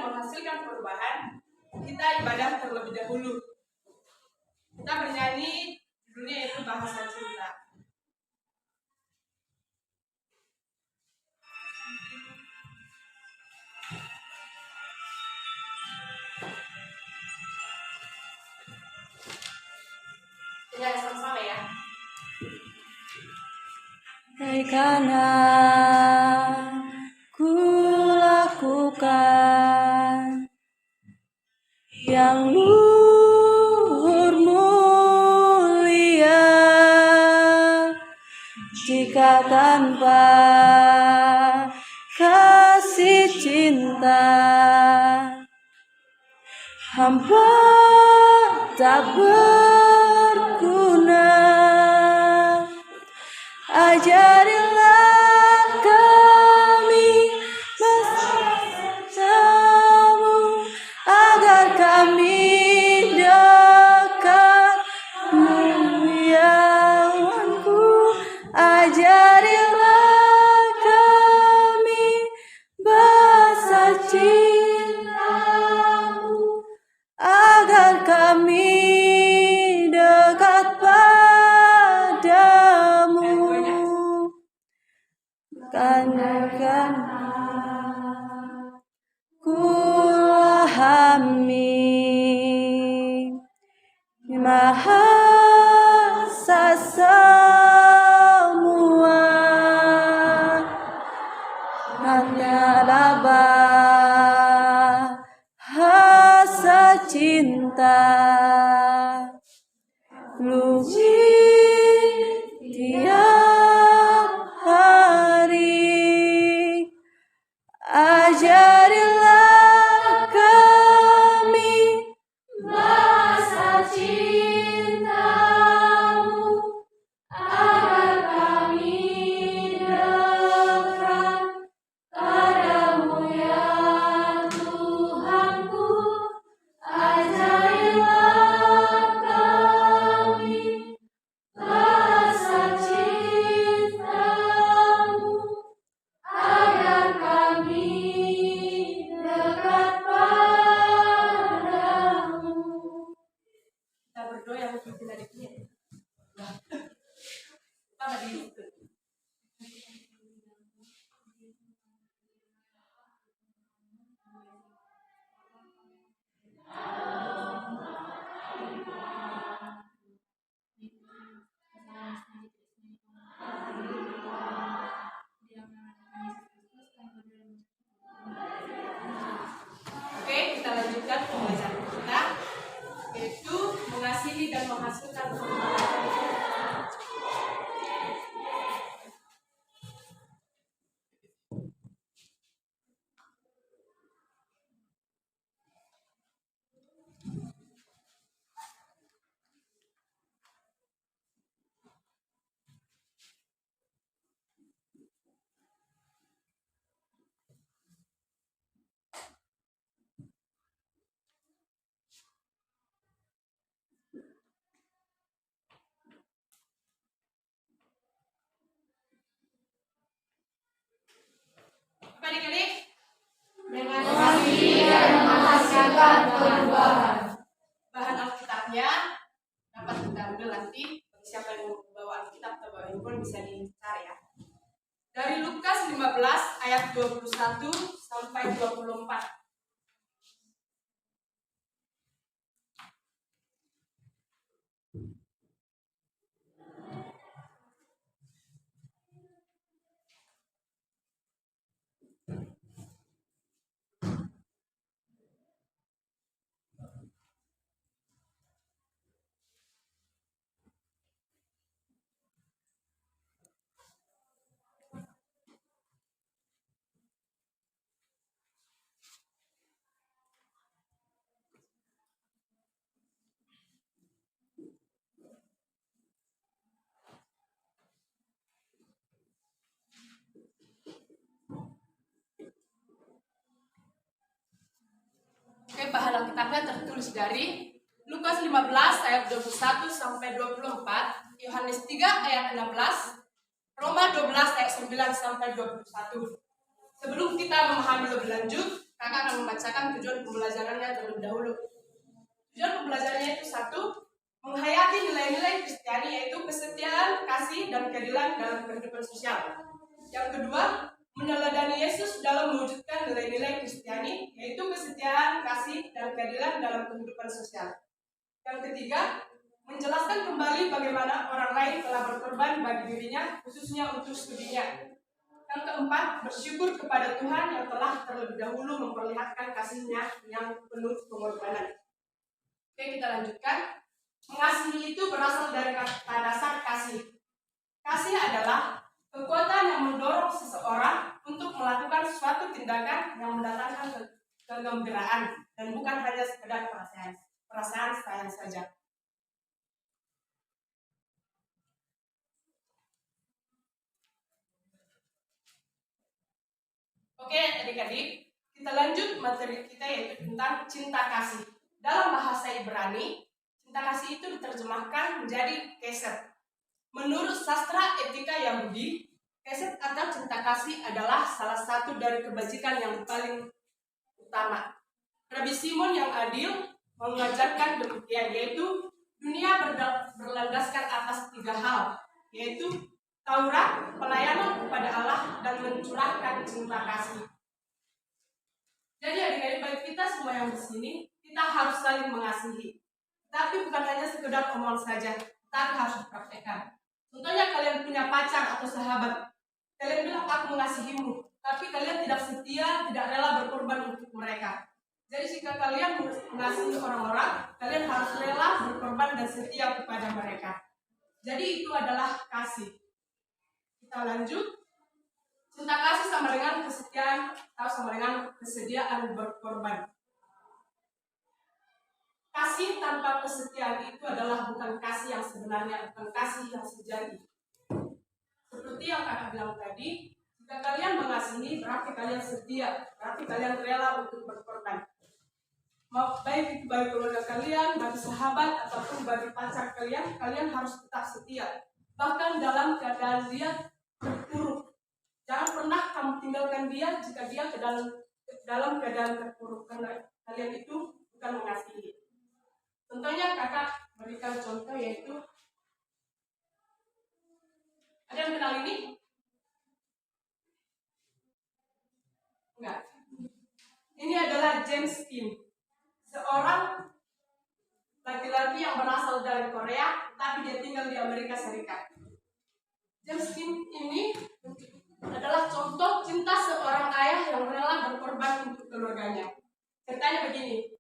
menghasilkan perubahan, kita ibadah terlebih dahulu. Kita bernyanyi, judulnya yaitu Bahasa Cinta. Ya, sama-sama ya. Hai karena ku lakukan yang luhur mulia, jika tanpa kasih cinta hamba tak berguna. Ajarilah kami bersamamu agar kami dekatmu ya Tuhanku. Ajarilah kami bahasa cintamu agar kami dekat padamu. Karena ku pahami bahasa semua hanyalah bahasa cinta. Tiap hari ajarilah kami bahasa cintamu agar kami dekat padamu ya Tuhanku. Ajarilah kami bahasa cintamu agar kami dekat padamu. Kita berdoa yang lebih dari ini. Kita berdiri. Oke, kita lanjutkan pembelajaran kita, yaitu mengasihi dan menghasilkan perubahan. Apa adik-adik? Mengasihi dan menghasilkan perubahan. Bahan Alkitabnya dapat kita ambil nanti. Bagi siapa yang mau bawa Alkitab atau bawa handphone bisa dicari ya. Dari Lukas 15 ayat 21 sampai 24. Oke, bahan Alkitabnya tertulis dari Lukas 15 ayat 21 sampai 24, Yohanes 3 ayat 16, Roma 12 ayat 9 sampai 21. Sebelum kita memahami lebih lanjut, kakak akan membacakan tujuan pembelajarannya terlebih dahulu. Tujuan pembelajarannya itu satu, menghayati nilai-nilai Kristiani yaitu kesetiaan, kasih, dan keadilan dalam kehidupan sosial. Yang kedua, meneladani Yesus dalam mewujudkan nilai-nilai Kristiani yaitu kesetiaan, kasih, dan keadilan dalam kehidupan sosial. Yang ketiga, menjelaskan kembali bagaimana orang lain telah berkorban bagi dirinya, khususnya untuk studinya. Yang keempat, bersyukur kepada Tuhan yang telah terlebih dahulu memperlihatkan kasih-Nya yang penuh pengorbanan. Oke, kita lanjutkan. Mengasihi itu berasal dari kata dasar kasih. Kasih adalah kekuatan yang mendorong seseorang untuk melakukan suatu tindakan yang mendatangkan kegembiraan dan bukan hanya sekedar perasaan sayang saja. Oke, adik-adik, kita lanjut materi kita yaitu tentang cinta kasih. Dalam bahasa Ibrani, cinta kasih itu diterjemahkan menjadi kesed. Menurut sastra etika Yahudi, kesed atau cinta kasih adalah salah satu dari kebajikan yang paling utama. Rabbi Simon yang adil mengajarkan demikian, yaitu dunia berlandaskan atas 3 hal, yaitu Taurat, pelayanan kepada Allah, dan mencurahkan cinta kasih. Jadi adik-adik, bagi kita semua yang di sini, kita harus saling mengasihi. Tapi bukan hanya sekedar omongan saja, tapi harus dipraktekkan. Contohnya kalian punya pacar atau sahabat, kalian bilang aku mengasihimu, tapi kalian tidak setia, tidak rela berkorban untuk mereka. Jadi jika kalian mengasihi orang-orang, kalian harus rela berkorban dan setia kepada mereka. Jadi itu adalah kasih. Kita lanjut. Cinta kasih sama dengan kesetiaan atau sama dengan kesediaan berkorban. Kasih tanpa kesetiaan itu adalah bukan kasih yang sebenarnya, bukan kasih yang sejati. Seperti yang kakak bilang tadi, jika kalian mengasihi berarti kalian setia, berarti kalian rela untuk berkorban. Baik itu bagi keluarga kalian, bagi sahabat, ataupun bagi pacar kalian, kalian harus tetap setia. Bahkan dalam keadaan dia terpuruk. Jangan pernah kamu tinggalkan dia jika dia dalam keadaan terpuruk, karena kalian itu bukan mengasihi. Contohnya kakak berikan contoh yaitu, ada yang kenal ini? Enggak. Ini adalah James Kim, seorang laki-laki yang berasal dari Korea, tapi dia tinggal di Amerika Serikat. James Kim ini adalah contoh cinta seorang ayah yang rela berkorban untuk keluarganya. Ceritanya begini,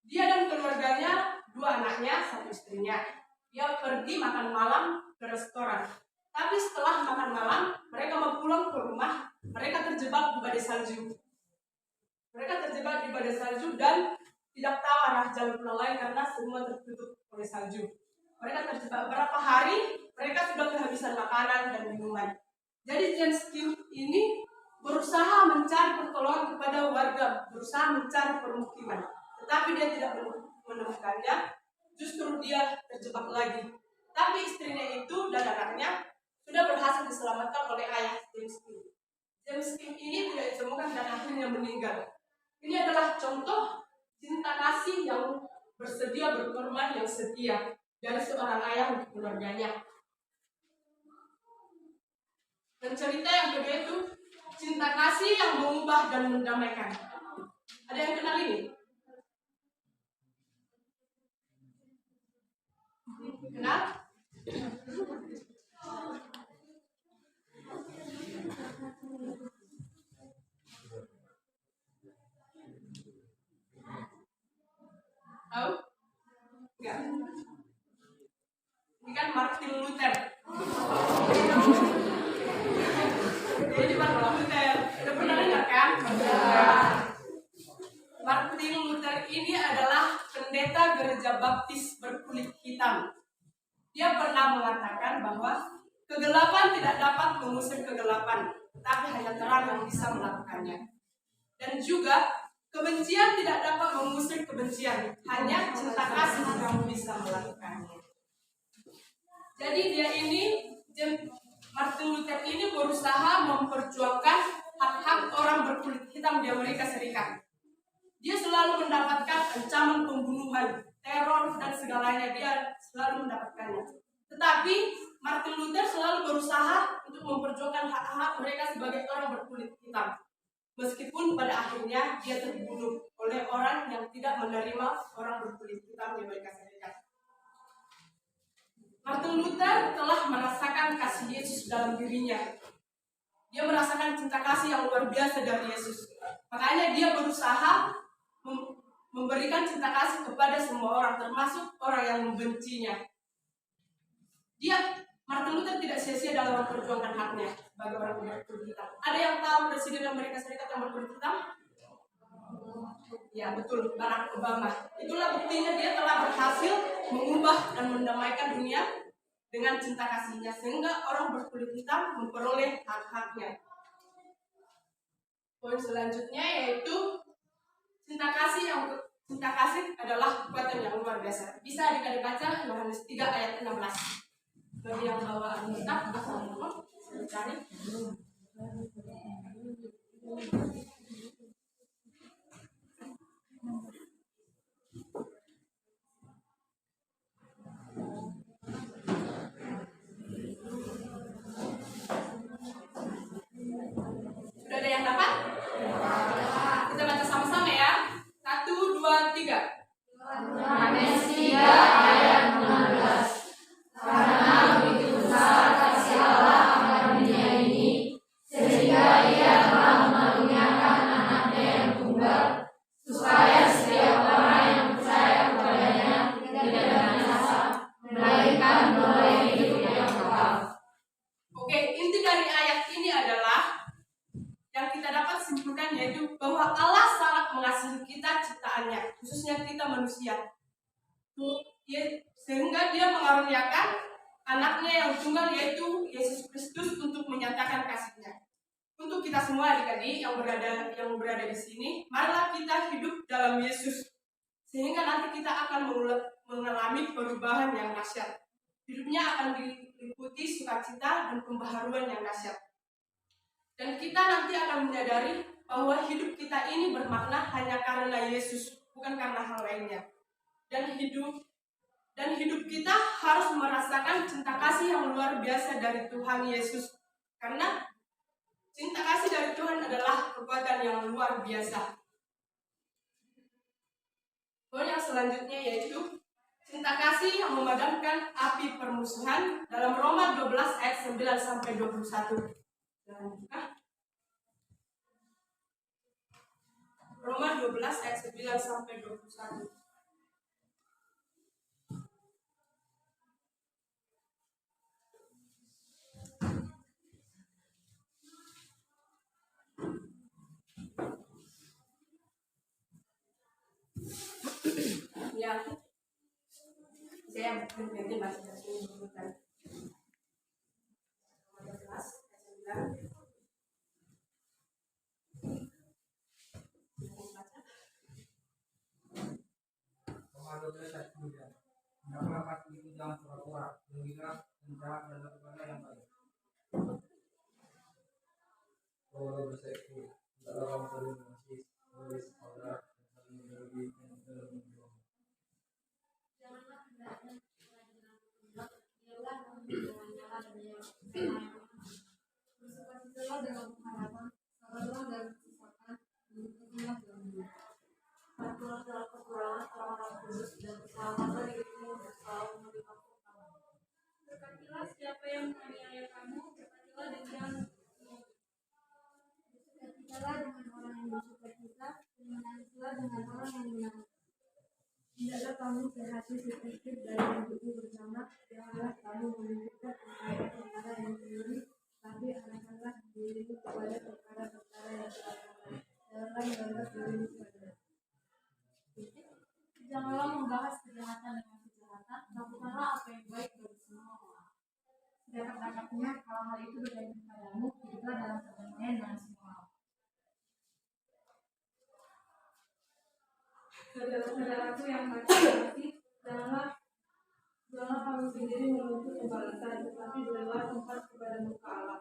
dia dan keluarganya, 2 anaknya, 1 istrinya, dia pergi makan malam ke restoran. Tapi setelah makan malam, mereka mau pulang ke rumah, mereka terjebak di badai salju. Mereka terjebak di badai salju dan tidak tahu arah jalan pulang lain karena semua tertutup oleh salju. Mereka terjebak berapa hari, mereka sudah kehabisan makanan dan minuman. Jadi James Kim ini berusaha mencari pertolongan kepada warga, berusaha mencari permukiman. Tetapi dia tidak menemukannya, justru dia terjebak lagi. Tapi istrinya itu dan anaknya sudah berhasil diselamatkan oleh ayah James Kim. James Kim ini tidak ditemukan dan akhirnya meninggal. Ini adalah contoh cinta kasih yang bersedia berkorban, yang setia dari seorang ayah untuk keluarganya. Dan cerita yang kedua itu cinta kasih yang mengubah dan mendamaikan. Ada yang kenal ini? Kenal? Tahu? Enggak. Ini kan Martin Luther. Ini Martin Luther. Udah pernah dengar kan? Martin Luther ini adalah pendeta gereja baptis berkulit hitam. Dia pernah mengatakan bahwa kegelapan tidak dapat mengusir kegelapan, tapi hanya terang yang bisa melakukannya. Dan juga kebencian tidak dapat mengusir kebencian, hanya cinta kasih yang bisa melakukannya. Jadi dia ini, Martin Luther ini berusaha memperjuangkan hak-hak orang orang berkulit hitam di Amerika Serikat. Dia selalu mendapatkan ancaman pembunuhan, teror, dan segalanya dia selalu mendapatkannya. Tetapi Martin Luther selalu berusaha untuk memperjuangkan hak-hak mereka sebagai orang berkulit hitam. Meskipun pada akhirnya dia terbunuh oleh orang yang tidak menerima orang berkulit hitam di Amerika Serikat. Martin Luther telah merasakan kasih Yesus dalam dirinya. Dia merasakan cinta kasih yang luar biasa dari Yesus. Makanya dia berusaha memberikan cinta kasih kepada semua orang, termasuk orang yang membencinya. Martin Luther tidak sia-sia dalam memperjuangkan haknya sebagai orang berkulit hitam. Ada yang tahu Presiden Amerika Serikat yang berkulit hitam? Ya betul, Barack Obama. Itulah buktinya dia telah berhasil mengubah dan mendamaikan dunia dengan cinta kasihnya, sehingga orang berkulit hitam memperoleh hak-haknya. Poin selanjutnya yaitu cinta kasih adalah kekuatan yang luar biasa. Bisa adik-adik baca Yohanes 3 ayat 16. Bagi yang bawa Alkitab, bisa cari. Sudah ada yang dapat? Kita baca sama-sama ya. 1, 2, 3. Yohanes 3 ayat 16. Karena begitu besar kasih Allah akan dunia ini, sehingga Ia telah mengaruniakan anaknya yang tunggal, supaya setiap orang yang percaya kepadanya tidak binasa, melainkan beroleh hidup yang kekal. Oke, inti dari ayat ini adalah yang kita dapat simpulkan yaitu bahwa Allah sangat mengasihi kita ciptaannya, khususnya kita manusia. Sehingga Dia mengaruniakan anaknya yang tunggal yaitu Yesus Kristus untuk menyatakan kasih-Nya. Untuk kita semua adik-adik yang berada di sini, marilah kita hidup dalam Yesus, sehingga nanti kita akan mengalami perubahan yang dahsyat. Hidupnya akan diliputi sukacita dan pembaharuan yang dahsyat. Dan kita nanti akan menyadari bahwa hidup kita ini bermakna hanya karena Yesus, bukan karena hal lainnya. Dan hidup kita harus merasakan cinta kasih yang luar biasa dari Tuhan Yesus. Karena cinta kasih dari Tuhan adalah kekuatan yang luar biasa. Poin yang selanjutnya yaitu cinta kasih yang memadamkan api permusuhan dalam Roma 12 ayat 9 sampai 21. Roma 12 ayat 9 sampai 21. Ya, saya nanti baca dari sini bukan. 12 ayat 9. Maka itu jangan pura-pura, mengira, menjahat, dan lakukanlah yang baik. Kalau berseku, tidaklah kamu saling mengasihi, menulis saudara, dan saling menjauhi, dan dalam menjual. Janganlah hendaknya dengan bertindak, ialah menyala dan yang bersukacitalah dengan pengharapan, sabarlah dalam kesesakan, berikutlah dalam hidup. Patuhlah dalam kekurangan orang-orang kudus dan berselamatlah dirimu selalu menerima kamu. Berkatilah siapa yang menganiaya kamu, berkatilah dan jangan bersukacitalah dengan orang yang bersukacita, dan menangislah dengan orang yang menangis. Tidaklah kamu berhati sedikit dari hidupmu bersama, janganlah kamu memikirkan perkara yang sendiri, tapi arahkanlah dirimu kepada perkara-perkara yang terakhir. Janganlah menganggap dirimu kepada. Janganlah membahas kejahatan dengan kejahatan, lakukanlah apa yang baik bagi semua orang. Sedapat-dapatnya, kalau hal itu bergantung padamu, hiduplah dalam perdamaian dengan semua orang. Saudara-saudaraku yang kasih, janganlah kamu sendiri menuntut pembalasan, tetapi berilah tempat kepada muka Allah.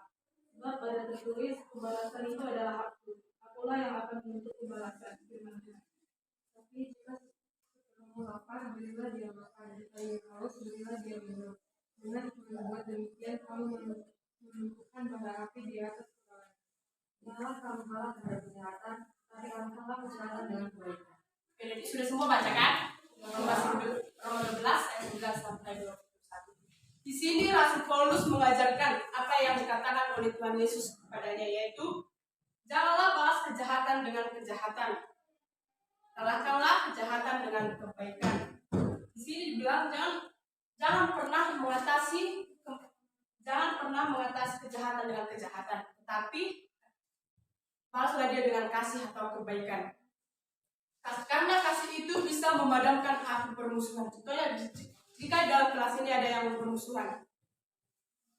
Sebab pada tertulis, pembalasan itu adalah hakku. Aku Allah yang akan menuntut pembalasan. Firman-Nya. Tapi jika kamu lapar, berilah dia makan. Jika ia haus, berilah dia minum. Dengan membuat demikian, kamu menumpukan bara api di atas kepala. Janganlah kamu kalah terhadap kejahatan, tapi kalahkanlah kejahatan dengan kebaikan. Oke, jadi sudah semua baca kan? Roma 12 ayat 11 sampai 21. Di sini Rasul Paulus mengajarkan apa yang dikatakan oleh Tuhan Yesus kepadanya, yaitu janganlah balas kejahatan dengan kejahatan, kalahkanlah kejahatan dengan kebaikan. Di sini dibilang jangan pernah mengatasi kejahatan dengan kejahatan, tetapi balaslah dia dengan kasih atau kebaikan. Karena kasih itu bisa memadamkan api permusuhan. Contohnya, jika dalam kelas ini ada yang bermusuhan,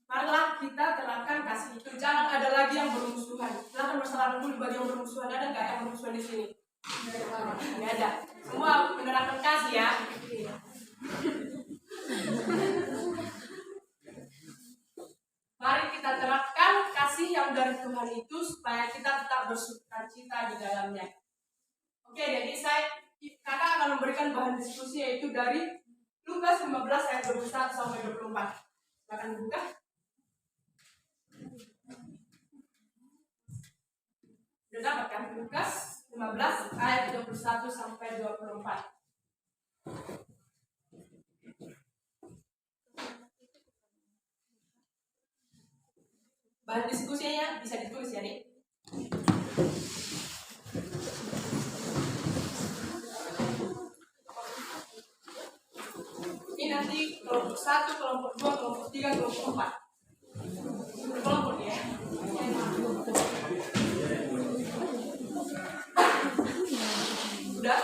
marilah kita terapkan kasih itu. Jangan ada lagi yang bermusuhan. Silakan bersalam dulu bagi yang bermusuhan. Ada nggak yang bermusuhan di sini? Nggak ada. Semua menerapkan kasih ya. Mari kita terapkan kasih yang dari Tuhan itu supaya kita tetap bersukacita di dalamnya. Oke, jadi kakak akan memberikan bahan diskusi, yaitu dari Lukas 15 ayat 21 sampai 24. Silakan dibuka. Sudah dapat kan? Lukas 15 ayat 21 sampai 24. Bahan diskusinya bisa ditulis ya, nih. Ini nanti kelompok 1, kelompok 2, kelompok 3, kelompok 4. Kelompok ya. Udah?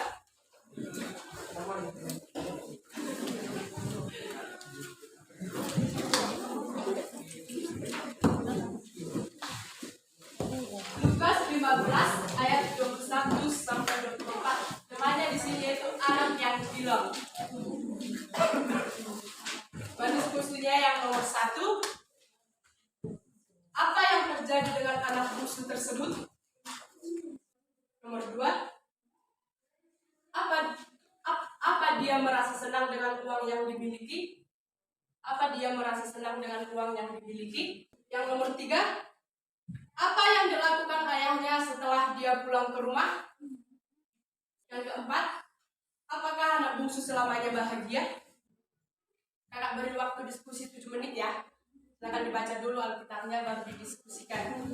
Lukas 15 ayat 21 sampai 24. Namanya di sini yaitu anak yang bilang. Bahan diskusinya yang nomor 1. Apa yang terjadi dengan anak bungsu tersebut? Nomor 2. Apa dia merasa senang dengan uang yang dimiliki? Apa dia merasa senang dengan uang yang dimiliki? Yang nomor 3. Apa yang dilakukan ayahnya setelah dia pulang ke rumah? Yang keempat, apakah anak bungsu selamanya bahagia? Kakak beri waktu diskusi 7 menit ya. Silakan dibaca dulu Alkitabnya baru didiskusikan.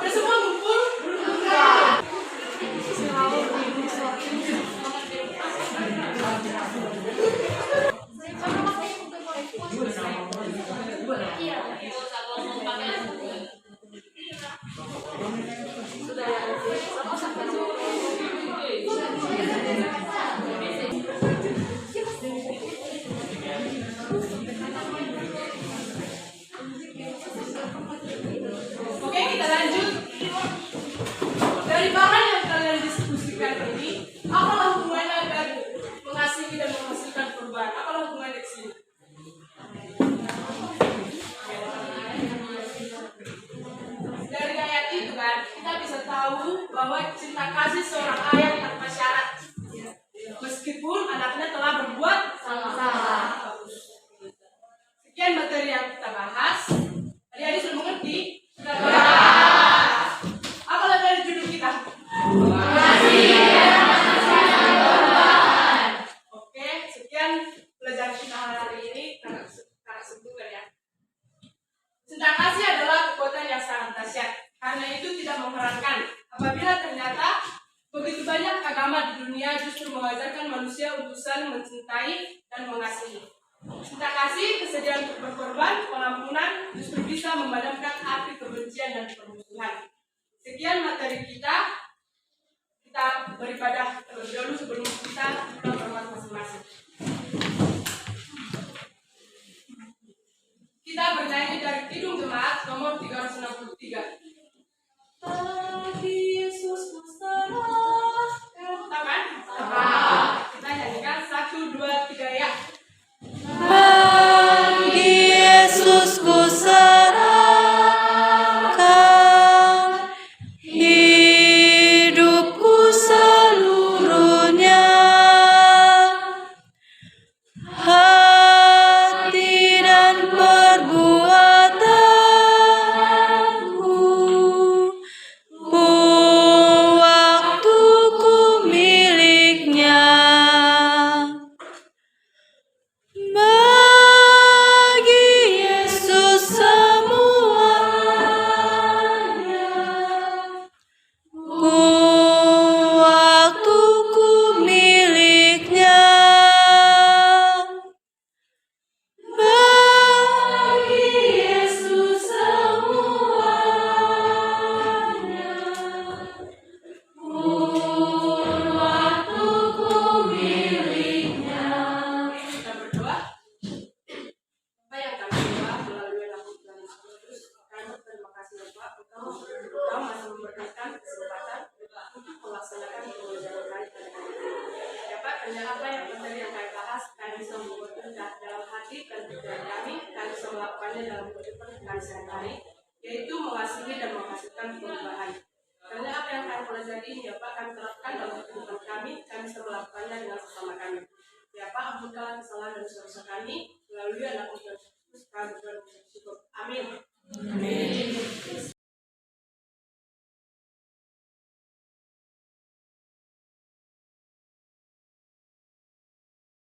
Udah semua ngumpul? Oke, kita lanjut. Dari bahan yang kalian diskusikan ini, apalah hubungannya dengan mengasihi dan menghasilkan perubahan? Apalah hubungannya di sini? Dari ayat itu kan, kita bisa tahu bahwa cinta kasih seorang ayah tanpa syarat. Meskipun anaknya telah berbuat salah. Sekian materi yang kita bahas. Adik-adik sudah mengerti? Sudah bahas. Apalah dari judul kita? Oke, sekian pelajaran kita hari ini. Karena sebutkan ya. Cinta kasih adalah kekuatan yang sangat dahsyat. Karena itu tidak mengherankan apabila ternyata begitu banyak agama di dunia justru mengajarkan manusia untuk saling mencintai dan mengasihi. Cinta kasih, kesediaan untuk berkorban, pengampunan justru bisa memadamkan api kebencian dan permusuhan. Sekian materi kita. Kita beribadah terlebih dahulu sebelum kita berbuat masing-masing. Kita bernyanyi dari Kidung Jemaat nomor 363. Bagi Yesus Tahu kan? Kita nyanyikan 1, 2, 3 ya. Bagi Yesus ku serahkan hidupku seluruhnya, hati dan perbuatanku, waktuku miliknya. Bagi Yesus semuanya, waktuku miliknya. Bagi Yesus semuanya, waktuku miliknya. Kita berdoa. Apa yang kami doa melalui lagu Tuhan Yesus, kami berterima kasih Bapak, Engkau masih memberikan kesempatan untuk melaksanakan pembelajaran kami pada hari ini. Ya Pak, hanya apa yang materi yang kami bahas, kami bisa membuatnya dalam hati dan pikiran kami bisa melakukannya dalam kehidupan kami sehari-hari, yaitu mengasihi dan menghasilkan perubahan. Karena apa yang kami pelajari ini, ya Pak, kami terapkan dalam kehidupan kami kami bisa melakukannya dengan sesama kami. Ya Pak, ampunkanlah kesalahan dan dosa-dosa kami melalui anak Tuhan